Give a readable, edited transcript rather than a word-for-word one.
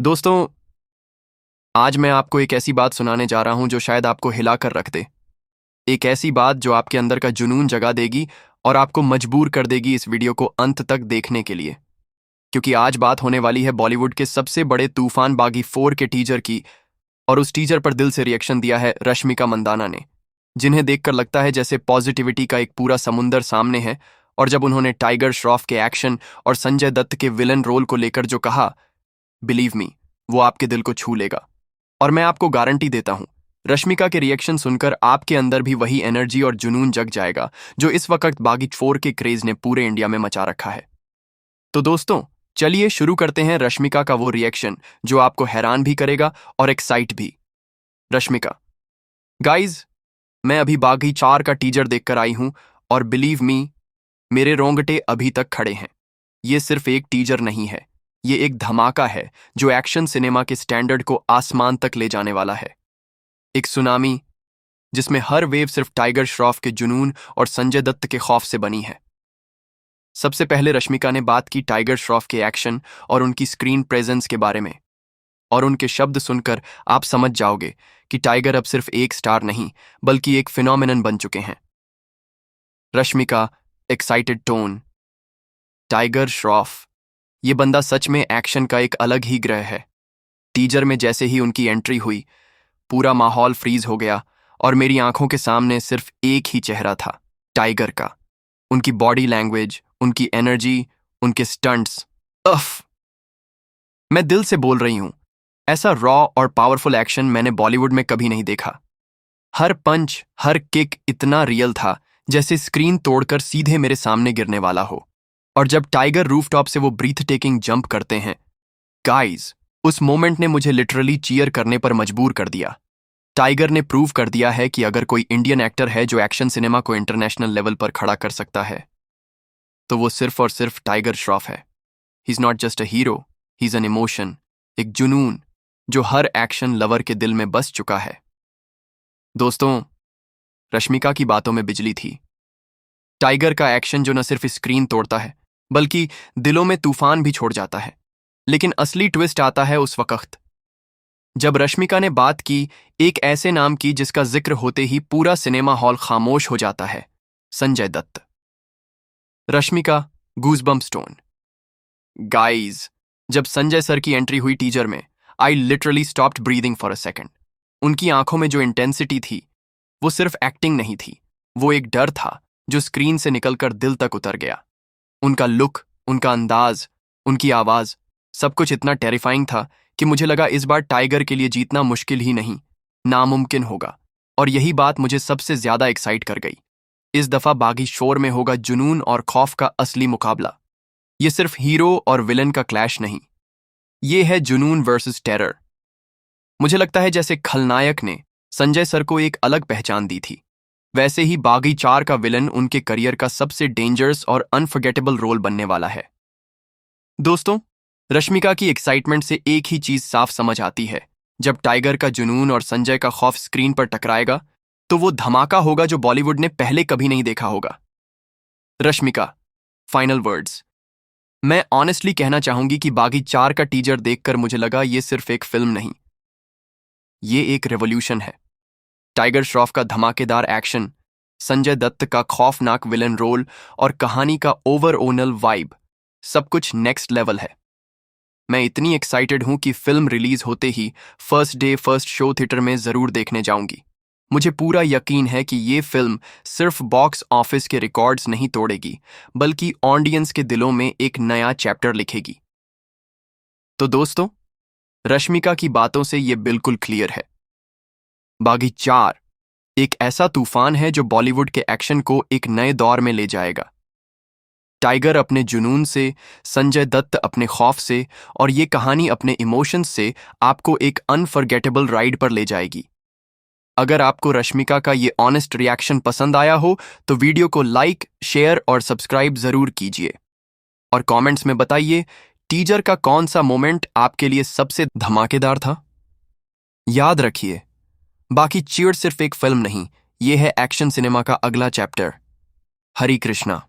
दोस्तों, आज मैं आपको एक ऐसी बात सुनाने जा रहा हूं जो शायद आपको हिला कर रख दे। एक ऐसी बात जो आपके अंदर का जुनून जगा देगी और आपको मजबूर कर देगी इस वीडियो को अंत तक देखने के लिए। क्योंकि आज बात होने वाली है बॉलीवुड के सबसे बड़े तूफान बागी 4 के टीजर की। और उस टीजर पर दिल से रिएक्शन दिया है रश्मिका मंदाना ने, जिन्हें देखकर लगता है जैसे पॉजिटिविटी का एक पूरा समुंदर सामने है। और जब उन्होंने टाइगर श्रॉफ के एक्शन और संजय दत्त के विलन रोल को लेकर जो कहा, बिलीव मी, वो आपके दिल को छू लेगा। और मैं आपको गारंटी देता हूं, रश्मिका के रिएक्शन सुनकर आपके अंदर भी वही एनर्जी और जुनून जग जाएगा जो इस वक्त बागी 4 के क्रेज ने पूरे इंडिया में मचा रखा है। तो दोस्तों, चलिए शुरू करते हैं रश्मिका का वो रिएक्शन जो आपको हैरान भी करेगा और एक्साइट भी। रश्मिका: गाइज, मैं अभी बागी 4 का टीजर देखकर आई हूं और बिलीव मी, मेरे रोंगटे अभी तक खड़े हैं। ये सिर्फ एक टीजर नहीं है, ये एक धमाका है जो एक्शन सिनेमा के स्टैंडर्ड को आसमान तक ले जाने वाला है। एक सुनामी जिसमें हर वेव सिर्फ टाइगर श्रॉफ के जुनून और संजय दत्त के खौफ से बनी है। सबसे पहले रश्मिका ने बात की टाइगर श्रॉफ के एक्शन और उनकी स्क्रीन प्रेजेंस के बारे में। और उनके शब्द सुनकर आप समझ जाओगे कि टाइगर अब सिर्फ एक स्टार नहीं बल्कि एक फिनोमिनन बन चुके हैं। Rashmika, excited tone: tiger Shroff, ये बंदा सच में एक्शन का एक अलग ही ग्रह है। टीजर में जैसे ही उनकी एंट्री हुई, पूरा माहौल फ्रीज हो गया और मेरी आंखों के सामने सिर्फ एक ही चेहरा था, टाइगर का। उनकी बॉडी लैंग्वेज, उनकी एनर्जी, उनके स्टंट्स। अफ मैं दिल से बोल रही हूं, ऐसा रॉ और पावरफुल एक्शन मैंने बॉलीवुड में कभी नहीं देखा। हर पंच, हर किक इतना रियल था जैसे स्क्रीन तोड़कर सीधे मेरे सामने गिरने वाला हो। और जब टाइगर रूफटॉप से वो ब्रीथ टेकिंग जंप करते हैं, गाइज, उस मोमेंट ने मुझे लिटरली चीयर करने पर मजबूर कर दिया। टाइगर ने प्रूव कर दिया है कि अगर कोई इंडियन एक्टर है जो एक्शन सिनेमा को इंटरनेशनल लेवल पर खड़ा कर सकता है, तो वो सिर्फ और सिर्फ टाइगर श्रॉफ है। He is not just a hero, he is an emotion, एक जुनून जो हर एक्शन लवर के दिल में बस चुका है। दोस्तों, रश्मिका की बातों में बिजली थी। टाइगर का एक्शन जो न सिर्फ स्क्रीन तोड़ता है बल्कि दिलों में तूफान भी छोड़ जाता है। लेकिन असली ट्विस्ट आता है उस वक्त जब रश्मिका ने बात की एक ऐसे नाम की जिसका जिक्र होते ही पूरा सिनेमा हॉल खामोश हो जाता है, Sanjay Dutt. Rashmika, goosebumps tone. Guys, जब संजय सर की एंट्री हुई टीजर में, I literally stopped breathing for a second. उनकी आंखों में जो इंटेंसिटी थी, वो सिर्फ एक्टिंग नहीं थी, वो एक डर था जो स्क्रीन से निकलकर दिल तक उतर गया। उनका लुक, उनका अंदाज, उनकी आवाज, सब कुछ इतना टेरिफाइंग था कि मुझे लगा इस बार टाइगर के लिए जीतना मुश्किल ही नहीं, नामुमकिन होगा। और यही बात मुझे सबसे ज्यादा एक्साइट कर गई। इस दफा बागी शोर में होगा जुनून और खौफ का असली मुकाबला। ये सिर्फ हीरो और विलन का क्लैश नहीं, ये है जुनून वर्सेस टेरर। मुझे लगता है जैसे खलनायक ने संजय सर को एक अलग पहचान दी थी, वैसे ही बागी 4 का विलन उनके करियर का सबसे डेंजरस और अनफॉरगेटेबल रोल बनने वाला है। दोस्तों, रश्मिका की एक्साइटमेंट से एक ही चीज साफ समझ आती है, जब टाइगर का जुनून और संजय का खौफ स्क्रीन पर टकराएगा तो वो धमाका होगा जो बॉलीवुड ने पहले कभी नहीं देखा होगा। Rashmika, final words. मैं ऑनेस्टली कहना चाहूंगी कि बागी 4 का टीजर देखकर मुझे लगा ये सिर्फ एक फिल्म नहीं, ये एक रेवोल्यूशन है। टाइगर श्रॉफ का धमाकेदार एक्शन, संजय दत्त का खौफनाक विलन रोल और कहानी का ओवरऑल वाइब, सब कुछ नेक्स्ट लेवल है। मैं इतनी एक्साइटेड हूं कि फिल्म रिलीज होते ही first day first show theatre में जरूर देखने जाऊंगी। मुझे पूरा यकीन है कि ये फिल्म सिर्फ बॉक्स ऑफिस के रिकॉर्ड्स नहीं तोड़ेगी बल्कि ऑडियंस के दिलों में एक नया चैप्टर लिखेगी। तो दोस्तों, रश्मिका की बातों से ये बिल्कुल क्लियर है, बागी 4 एक ऐसा तूफान है जो बॉलीवुड के एक्शन को एक नए दौर में ले जाएगा। टाइगर अपने जुनून से, संजय दत्त अपने खौफ से और ये कहानी अपने इमोशंस से आपको एक अनफॉरगेटेबल राइड पर ले जाएगी। अगर आपको रश्मिका का ये ऑनेस्ट रिएक्शन पसंद आया हो तो वीडियो को लाइक, शेयर और सब्सक्राइब जरूर कीजिए। और कमेंट्स में बताइए टीजर का कौन सा मोमेंट आपके लिए सबसे धमाकेदार था। याद रखिए, बाकी चीयर सिर्फ एक फिल्म नहीं, ये है एक्शन सिनेमा का अगला चैप्टर। हरी कृष्णा।